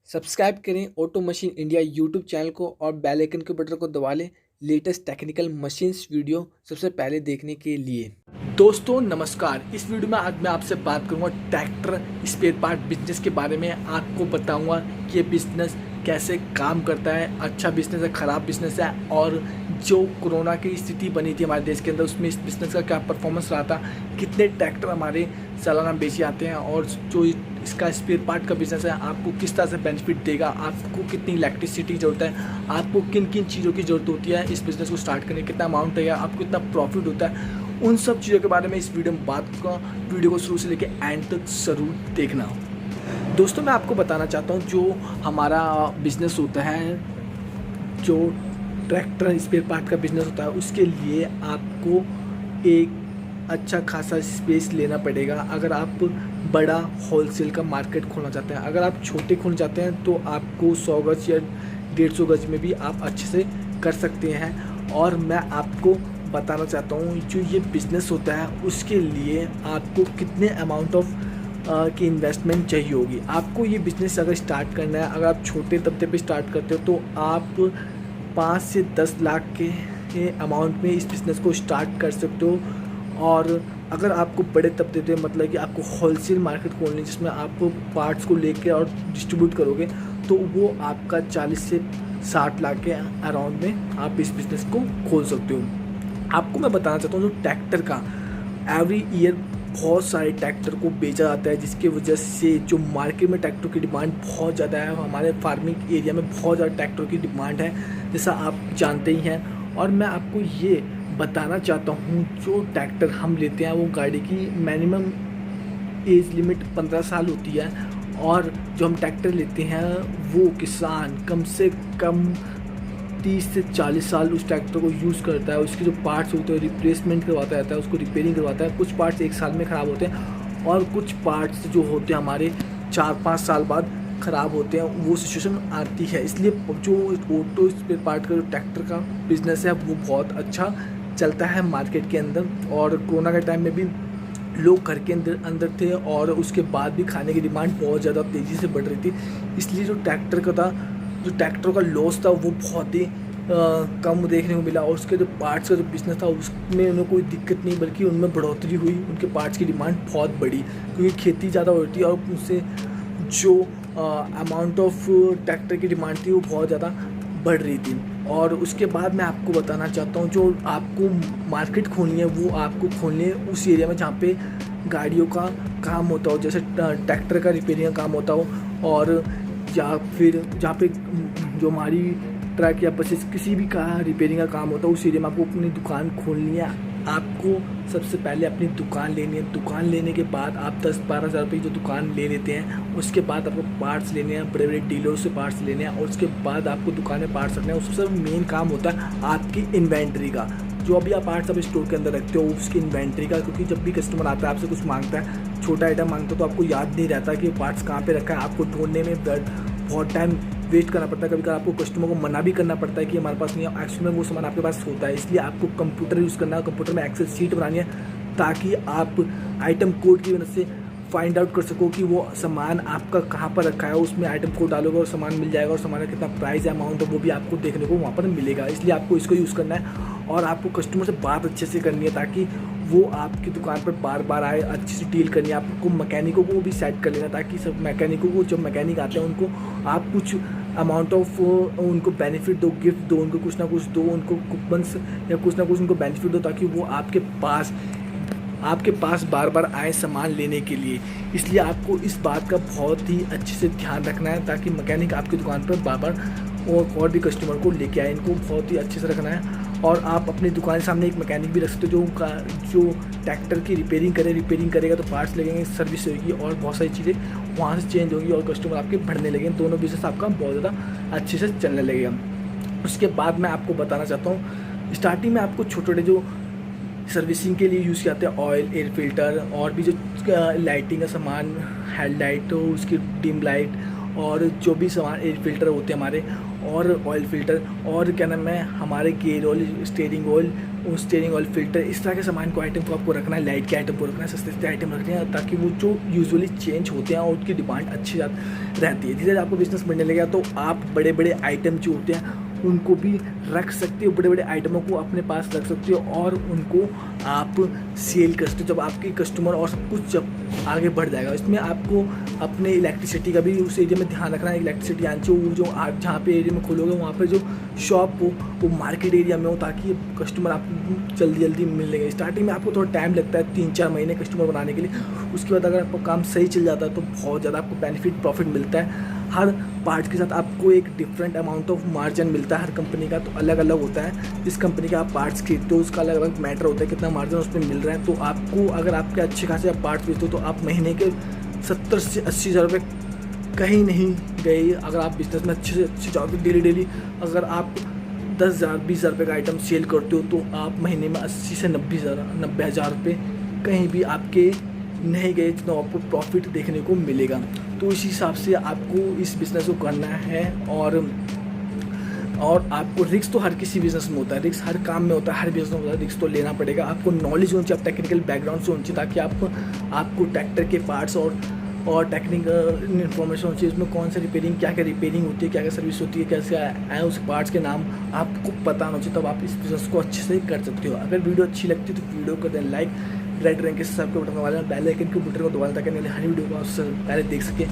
Subscribe करें auto machine India YouTube channel को और बेल आइकन के बटन को दबा लें लेटेस्ट टेक्निकल मशीन्स वीडियो सबसे पहले देखने के लिए। दोस्तों नमस्कार, इस वीडियो में आज मैं आपसे बात करूंगा ट्रैक्टर स्पेयर पार्ट बिजनेस के बारे में। आपको बताऊंगा कि ये बिजनेस कैसे काम करता है, अच्छा बिजनेस है, ख़राब बिजनेस है, और जो कोरोना की स्थिति बनी थी हमारे देश के अंदर उसमें इस बिज़नेस का क्या परफॉर्मेंस रहा था, कितने ट्रैक्टर हमारे सालाना बेचे जाते हैं, और जो इसका स्पेयर पार्ट का बिज़नेस है आपको किस तरह से बेनिफिट देगा, आपको कितनी इलेक्ट्रिसिटी ज़रूरत है, आपको किन किन चीज़ों की ज़रूरत होती है इस बिज़नेस को स्टार्ट करने, कितना अमाउंट है, आपको कितना प्रॉफिट होता है, उन सब चीज़ों के बारे में इस वीडियो में बात करूँगा। वीडियो को शुरू से लेकर एंड तक ज़रूर देखना। दोस्तों मैं आपको बताना चाहता हूँ जो हमारा बिज़नेस होता है, जो ट्रैक्टर स्पेयर पार्ट का बिज़नेस होता है, उसके लिए आपको एक अच्छा खासा स्पेस लेना पड़ेगा। अगर आप बड़ा होलसेल का मार्केट खोलना चाहते हैं, अगर आप छोटे खोलना चाहते हैं तो आपको 100 गज या 150 गज में भी आप अच्छे से कर सकते हैं। और मैं आपको बताना चाहता हूँ जो ये बिज़नेस होता है उसके लिए आपको कितने अमाउंट ऑफ की इन्वेस्टमेंट चाहिए होगी। आपको ये बिज़नेस अगर स्टार्ट करना है, अगर आप छोटे तबके पे स्टार्ट करते हो तो आप 5 से 10 लाख के अमाउंट में इस बिज़नेस को स्टार्ट कर सकते हो। और अगर आपको बड़े तबके पे, मतलब कि आपको होलसेल मार्केट खोलनी है जिसमें आप पार्ट्स को लेके और डिस्ट्रीब्यूट करोगे, तो वो आपका 40 से 60 लाख के अराउंड में आप इस बिज़नेस को खोल सकते हो। आपको मैं बताना चाहता हूँ जो ट्रैक्टर का एवरी ईयर बहुत सारे ट्रैक्टर को बेचा जाता है, जिसकी वजह से जो मार्केट में ट्रैक्टर की डिमांड बहुत ज़्यादा है। हमारे फार्मिंग एरिया में बहुत ज़्यादा ट्रैक्टर की डिमांड है, जैसा आप जानते ही हैं। और मैं आपको ये बताना चाहता हूँ जो ट्रैक्टर हम लेते हैं वो गाड़ी की मिनिमम एज लिमिट 15 साल होती है, और जो हम ट्रैक्टर लेते हैं वो किसान कम से कम 30 से 40 साल उस ट्रैक्टर को यूज़ करता है। उसके जो पार्ट्स होते हैं रिप्लेसमेंट करवाता रहता है, उसको रिपेयरिंग करवाता है। कुछ पार्ट्स 1 साल में ख़राब होते हैं और कुछ पार्ट्स जो होते हैं हमारे 4-5 साल बाद ख़राब होते हैं, वो सिचुएशन आती है। इसलिए जो ऑटो स्पेयर पार्ट का जो ट्रैक्टर का बिज़नेस है वो बहुत अच्छा चलता है मार्केट के अंदर। और कोरोना के टाइम में भी लोग घर के अंदर थे, और उसके बाद भी खाने की डिमांड बहुत ज़्यादा तेज़ी से बढ़ रही थी। इसलिए जो ट्रैक्टर का लॉस था वो बहुत ही कम देखने को मिला, और उसके जो पार्ट्स का जो बिज़नेस था उसमें उन्हें कोई दिक्कत नहीं, बल्कि उनमें बढ़ोतरी हुई। उनके पार्ट्स की डिमांड बहुत बढ़ी क्योंकि खेती ज़्यादा होती है, और उससे जो अमाउंट ऑफ ट्रैक्टर की डिमांड थी वो बहुत ज़्यादा बढ़ रही थी। और उसके बाद मैं आपको बताना चाहता हूँ जो आपको मार्केट खोलनी है वो आपको खोलनी है उस एरिया में जहाँ पे गाड़ियों का काम होता हो, जैसे ट्रैक्टर का रिपेयरिंग का काम होता हो, और या फिर जहाँ पे जो हमारी ट्रक या बसेस किसी भी का रिपेयरिंग का काम होता है, उस एरिया में आपको अपनी दुकान खोलनी है। आपको सबसे पहले अपनी दुकान लेनी है। दुकान लेने के बाद आप 10-12 हज़ार रुपये जो दुकान ले लेते हैं, उसके बाद आपको पार्ट्स लेने हैं, बड़े बड़े डीलरों से पार्ट्स लेने हैं, और उसके बाद आपको दुकान में पार्ट्स रखने हैं। सबसे मेन काम होता है आपकी इन्वेंट्री का, जो अभी आप पार्ट्स आप स्टोर के अंदर रखते हो उसकी इन्वेंट्री का। क्योंकि जब भी कस्टमर आता है आपसे कुछ मांगता है, छोटा आइटम मांगता है, तो आपको याद नहीं रहता कि पार्ट्स कहाँ पे रखा है। आपको ढूंढने में बहुत टाइम वेस्ट करना पड़ता है। कभी कभी आपको कस्टमर को मना भी करना पड़ता है कि हमारे पास नहीं है, एक्चुअली में वो सामान आपके पास होता है। इसलिए आपको कंप्यूटर यूज़ करना है, कंप्यूटर में एक्सेल शीट बनानी है, ताकि आप आइटम कोड की मदद से फाइंड आउट कर सको कि वो सामान आपका कहाँ पर रखा है। उसमें आइटम कोड डालोगे और सामान मिल जाएगा, और सामान का कितना प्राइस है, अमाउंट है, वो भी आपको देखने को वहाँ पर मिलेगा। इसलिए आपको इसको यूज़ करना है, और आपको कस्टमर से बात अच्छे से करनी है ताकि वो आपकी दुकान पर बार बार आए। अच्छे से डील करनी है। आपको मैकेनिकों को भी सेट कर लेना, ताकि सब मैकेनिकों को, जब मैकेनिक आते हैं उनको आप कुछ अमाउंट ऑफ उनको बेनिफिट दो, गिफ्ट दो, उनको कुछ ना कुछ दो, उनको कूपन्स या कुछ ना कुछ उनको बेनिफिट दो, ताकि वो आपके पास बार बार आए सामान लेने के लिए। इसलिए आपको इस बात का बहुत ही अच्छे से ध्यान रखना है, ताकि मैकेनिक आपकी दुकान पर बार बार और भी कस्टमर को लेके आए। इनको बहुत ही अच्छे से रखना है। और आप अपनी दुकान के सामने एक मैकेनिक भी रख सकते हो जो ट्रैक्टर की रिपेयरिंग करेगा, तो पार्ट्स लगेंगे, सर्विस होगी, और बहुत सारी चीज़ें वहाँ से चेंज होगी, और कस्टमर आपके बढ़ने लगेंगे। दोनों बिजनेस आपका बहुत ज़्यादा अच्छे से चलने लगेगा। उसके बाद मैं आपको बताना चाहता हूँ, स्टार्टिंग में आपको छोटे छोटे जो सर्विसिंग के लिए यूज़ किया जाते हैं, ऑयल, एयर फिल्टर, और भी जो लाइटिंग का सामान, हेडलाइट हो, उसकी डिम लाइट, और जो भी सामान एयर फिल्टर होते हैं हमारे, और ऑयल फिल्टर, और क्या नाम है हमारे gear oil, steering oil filter, इस तरह के सामान को आइटम को आपको रखना है, लाइट के आइटम को रखना है, सस्ते आइटम रखने हैं, ताकि वो जो यूजुअली चेंज होते हैं और उनकी डिमांड अच्छी रहती है। धीरे धीरे आपको बिजनेस बढ़ने लगेगा तो आप बड़े बड़े आइटम जो होते हैं उनको भी रख सकते हो, बड़े बड़े आइटमों को अपने पास रख सकते हो और उनको आप सेल कर सकते हो जब आपके कस्टमर और सब कुछ जब आगे बढ़ जाएगा। इसमें आपको अपने इलेक्ट्रिसिटी का भी उस एरिया में ध्यान रखना है। इलेक्ट्रिसिटी आनी चाहिए, वो जो आप जहाँ पे एरिया में खोलोगे वहाँ पे जो शॉप हो वो मार्केट एरिया में हो, ताकि कस्टमर आपको जल्दी मिल लेंगे। स्टार्टिंग में आपको थोड़ा टाइम लगता है, 3-4 महीने कस्टमर बनाने के लिए। उसके बाद अगर आपका काम सही चल जाता है तो बहुत ज़्यादा आपको बेनिफिट प्रॉफिट मिलता है। हर पार्ट के साथ आपको एक डिफरेंट अमाउंट ऑफ मार्जिन मिलता है। हर कंपनी का तो अलग अलग होता है। जिस कंपनी का आप पार्ट्स खरीदते हो उसका अलग अलग मैटर होता है कितना मार्जिन उस पर मिल रहा है। तो आपको अगर आपके अच्छे खासे आप पार्ट्स बेचते हो तो आप महीने के 70 से 80 हज़ार रुपये कहीं नहीं गए। अगर आप बिजनेस में अच्छे से अच्छे जाओगे डेली अगर आप 10,000 20,000 रुपये का आइटम सेल करते हो तो आप महीने में 80 से 90 हज़ार रुपये कहीं भी आपके नहीं गए, जितना आपको प्रॉफिट देखने को मिलेगा। तो इस हिसाब से आपको इस बिज़नेस को करना है। और आपको रिस्क तो हर किसी बिज़नेस में होता है, रिस्क हर काम में होता है, हर बिज़नेस में होता है, रिस्क तो लेना पड़ेगा। आपको नॉलेज होनी चाहिए, आप टेक्निकल बैकग्राउंड से होनी चाहिए, ताकि आपको ट्रैक्टर के पार्ट्स और टेक्निकल इन्फॉर्मेशन होनी चाहिए, उसमें कौन सा रिपेयरिंग, क्या क्या रिपेयरिंग होती है, क्या क्या सर्विस होती है, कैसे आए उस पार्ट्स के नाम आपको पता होना चाहिए, तब आप इस बिज़नेस को अच्छे से कर सकते हो। अगर वीडियो अच्छी लगती है तो वीडियो को दें लाइक, रेड रंग के सब्सक्राइब के बटन दबा लेना, बेल आइकन के बटन को दबा लेना, ताकि हर वीडियो को आप पहले देख सकें।